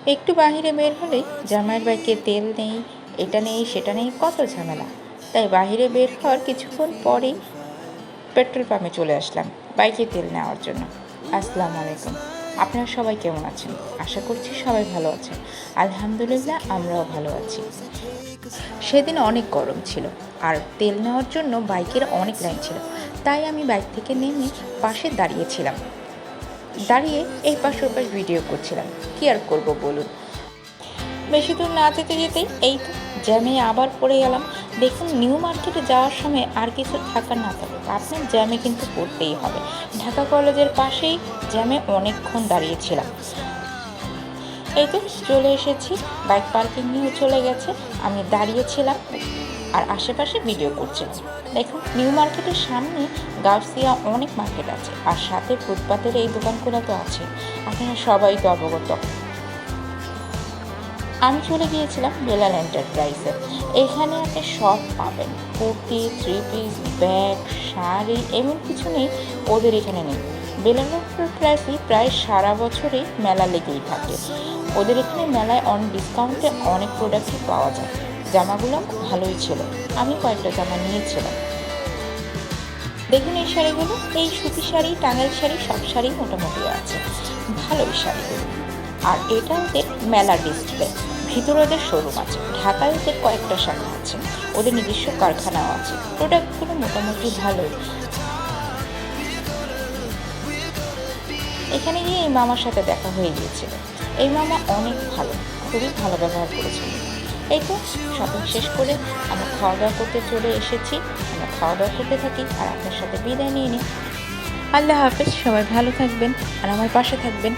একটু বাহিরে বের হলেই জামাইয়ের বাইকে তেল নেই, এটা নেই সেটা নেই, কত ঝামেলা। তাই বাহিরে বের হওয়ার কিছুক্ষণ পরেই পেট্রোল পাম্পে চলে আসলাম বাইকে তেল নেওয়ার জন্য। আসসালামু আলাইকুম, আপনারা সবাই কেমন আছেন? আশা করছি সবাই ভালো আছেন। আলহামদুলিল্লাহ, আমরাও ভালো আছি। সেদিন অনেক গরম ছিল আর তেল নেওয়ার জন্য বাইকের অনেক লাইন ছিল। তাই আমি বাইক থেকে নেমে পাশে দাঁড়িয়েছিলাম। দাঁড়িয়ে এই পাশ ওর পাশ ভিডিও করছিলাম। কী আর করব বলুন। বেশি দূর না যেতে যেতেই এই তো জ্যামে আবার পড়ে গেলাম। দেখুন, নিউ মার্কেটে যাওয়ার সময় আর কিছু থাকার না থাকুক, আপনার জ্যামে কিন্তু পড়তেই হবে। ঢাকা কলেজের পাশেই জ্যামে অনেকক্ষণ দাঁড়িয়েছিলাম। এই তো চলে এসেছি, বাইক পার্কিং নিয়েও চলে গেছে। আমি দাঁড়িয়েছিলাম আর আশেপাশে ভিডিও করছিলাম। দেখুন, নিউ মার্কেটের সামনে গাউসিয়া অনেক মার্কেট আছে, আর সাথে ফুটপাতের এই দোকানগুলো তো আছে, আপনারা সবাই তো অবগত। আমি চলে গিয়েছিলাম বেলাল এন্টারপ্রাইজে। এখানে আপনি সব পাবেন, kurti, three piece, bag, sari, এমন কিছু নেই ওদের এখানে নেই। বেলাল এন্টারপ্রাইজে প্রায় সারা বছরই মেলা লেগেই থাকে। ওদের এখানে মেলায় অন ডিসকাউন্টে অনেক প্রোডাক্টই পাওয়া যায়। জামাগুলো ভালোই ছিল, আমি কয়েকটা জামা নিয়েছিলাম। দেখুন এই শাড়িগুলো, এই সুতি শাড়ি, টাঙ্গাইল শাড়ি, সব শাড়ি মোটামুটি আছে, ভালোই শাড়িগুলো। আর এটা ওদের মেলা ডিসপ্লে, ভিতরে ওদের শোরুম আছে। ঢাকায় ওদের কয়েকটা শাখা আছে, ওদের নিজস্ব কারখানাও আছে। প্রোডাক্টগুলো মোটামুটি ভালোই। এখানে গিয়ে এই মামার সাথে দেখা হয়ে গিয়েছিল। এই মামা অনেক ভালো, খুবই ভালো ব্যবহার করেছিল। এই তো শপিং শেষ করে আমরা খাওয়া দাওয়া করতে চলে এসেছি। আমরা খাওয়া দাওয়া করতে থাকি আর আপনার সাথে বিদায় নিয়ে নিই। আল্লাহ হাফেজ, সবাই ভালো থাকবেন আর আমার পাশে থাকবেন।